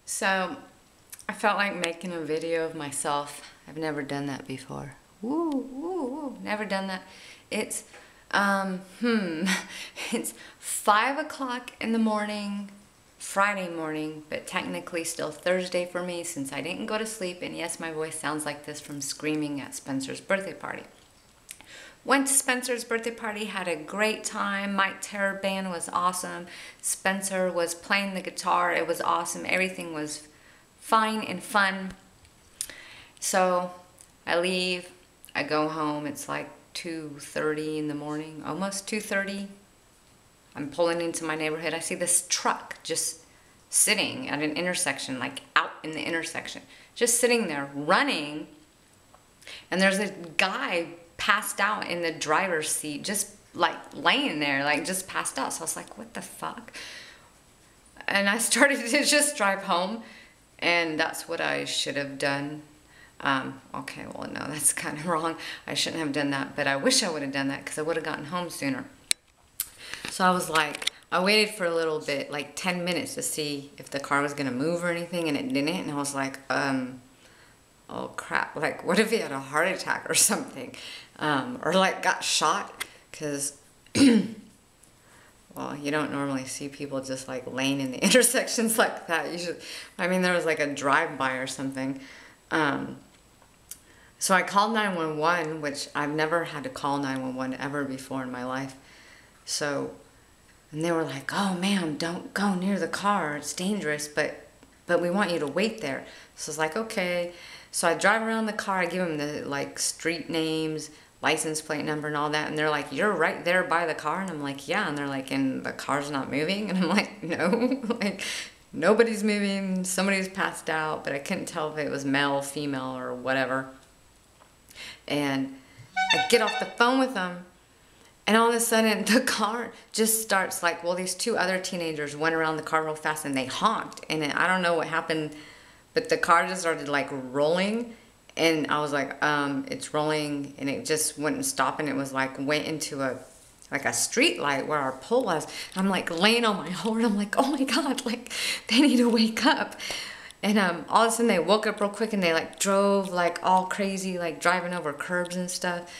So I felt like making a video of myself. I've never done that before. Woo, woo, woo. Never done that. It's it's 5 o'clock in the morning, Friday morning, but technically still Thursday for me since I didn't go to sleep. And yes, my voice sounds like this from screaming at Spencer's birthday party. Went to Spencer's birthday party, had a great time. Mike Terror Band was awesome. Spencer was playing the guitar. It was awesome. Everything was fine and fun. So I leave. I go home. It's like 2:30 in the morning, almost 2:30. I'm pulling into my neighborhood. I see this truck just sitting at an intersection, like out in the intersection, just sitting there running. And there's a guy passed out in the driver's seat, just like laying there, like just passed out. So I was like, what the fuck? And I started to just drive home, and that's what I should have done. Okay, well, no, that's kind of wrong. I shouldn't have done that, but I wish I would have done that because I would have gotten home sooner. So I was like, I waited for a little bit, like 10 minutes to see if the car was going to move or anything, and it didn't. And I was like, oh crap, like what if he had a heart attack or something? Or like got shot, because well, you don't normally see people just like laying in the intersections like that. Usually, I mean, there was like a drive-by or something. So I called 911, which I've never had to call 911 ever before in my life. So, and they were like, oh ma'am, don't go near the car, it's dangerous, but we want you to wait there. So I was like, okay. So I drive around the car, I give them the like street names, license plate number and all that, and they're like, you're right there by the car? And I'm like, yeah. And they're like, and the car's not moving? And I'm like, no, like nobody's moving, somebody's passed out, but I couldn't tell if it was male, female, or whatever. And I get off the phone with them, and all of a sudden the car just starts like, well, these two other teenagers went around the car real fast and they honked, and I don't know what happened, but the car just started like rolling, and I was like, it's rolling, and it just wouldn't stop, and it was like went into a street light where our pole was. I'm like laying on my horn. I'm like, oh my God, like they need to wake up. And all of a sudden they woke up real quick, and they like drove like all crazy, like driving over curbs and stuff.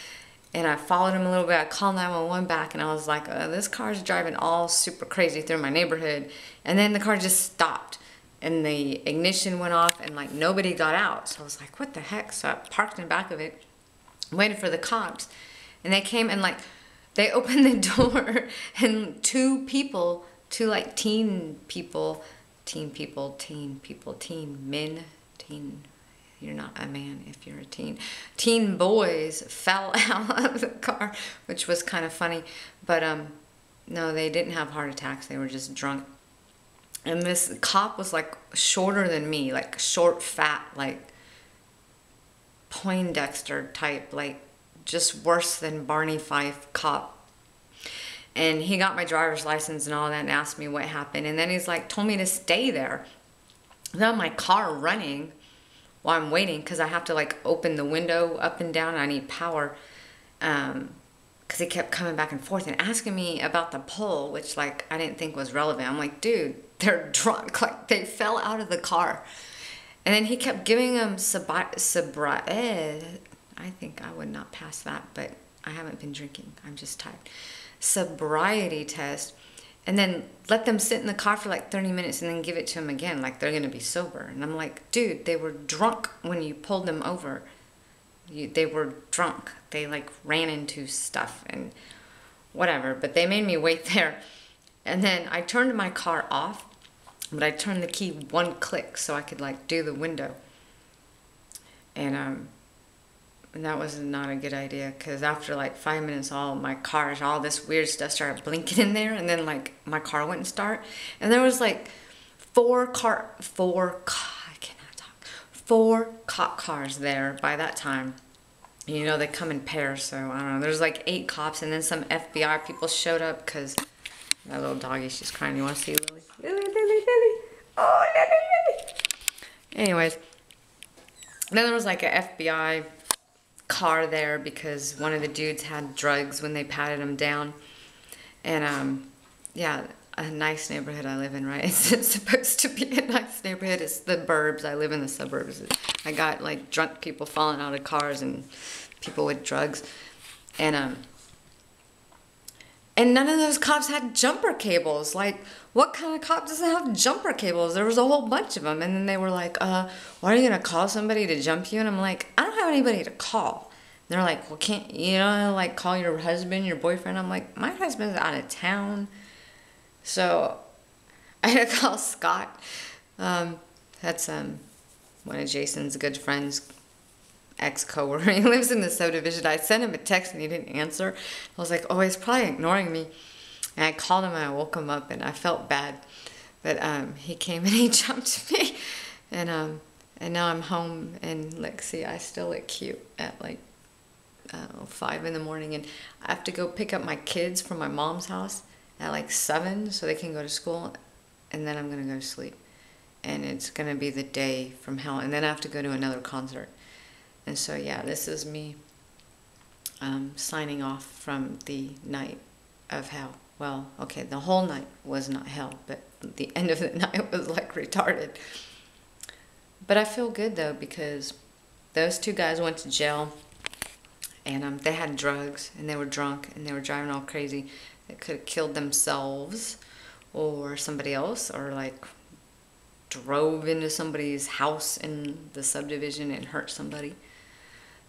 And I followed them a little bit. I called 911 back, and I was like, this car's driving all super crazy through my neighborhood. And then the car just stopped, and the ignition went off, and like nobody got out. So I was like, what the heck? So I parked in the back of it, waited for the cops, and they came, and like they opened the door, and two like teen men, you're not a man if you're a teen. Teen boys fell out of the car, which was kind of funny. But no, they didn't have heart attacks. They were just drunk. And this cop was like shorter than me, like short, fat, like Poindexter type, like just worse than Barney Fife cop. And he got my driver's license and all that and asked me what happened. And then he's like, told me to stay there. Then my car running while I'm waiting, because I have to like open the window up and down. I need power, because he kept coming back and forth and asking me about the pole, which like I didn't think was relevant. I'm like, dude, they're drunk, like they fell out of the car. And then he kept giving them I think I would not pass that, but I haven't been drinking, I'm just tired. Sobriety test, and then let them sit in the car for like 30 minutes and then give it to them again, like they're gonna be sober. And I'm like, dude, they were drunk when you pulled them over. They were drunk. They like ran into stuff and whatever, but they made me wait there. And then I turned my car off, but I turned the key one click so I could like do the window. And that was not a good idea, because after like 5 minutes, all this weird stuff started blinking in there, and then like my car wouldn't start. And there was like four cop cars there by that time. You know, they come in pairs, so I don't know. There's like 8 cops, and then some FBI people showed up, because that little doggy, she's crying. You want to see Lily? Lily. Oh, Lily. Anyways, then there was like an FBI car there, because one of the dudes had drugs when they patted him down. And yeah, a nice neighborhood I live in, right? It's supposed to be a nice neighborhood. It's the burbs. I live in the suburbs. I got like drunk people falling out of cars and people with drugs. And none of those cops had jumper cables. Like, what kind of cop doesn't have jumper cables? There was a whole bunch of them. And then they were like, why are you going to call somebody to jump you? And I'm like, I don't have anybody to call. They're like, well, can't you know, like, call your husband, your boyfriend? I'm like, my husband's out of town. So I had to call Scott. That's one of Jason's good friends, ex-coworker. He lives in the subdivision. I sent him a text and he didn't answer. I was like, oh, he's probably ignoring me. And I called him and I woke him up and I felt bad. But he came and he jumped me. And now I'm home and like, see, I still look cute at like 5 in the morning. And I have to go pick up my kids from my mom's house at like 7 so they can go to school. And then I'm going to go to sleep. And it's going to be the day from hell. And then I have to go to another concert. And so, yeah, this is me signing off from the night of hell. Well, okay, the whole night was not hell, but the end of the night was like retarded. But I feel good, though, because those 2 guys went to jail, and they had drugs, and they were drunk, and they were driving all crazy. They could have killed themselves or somebody else, or like drove into somebody's house in the subdivision and hurt somebody.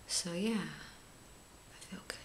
So yeah, I feel good.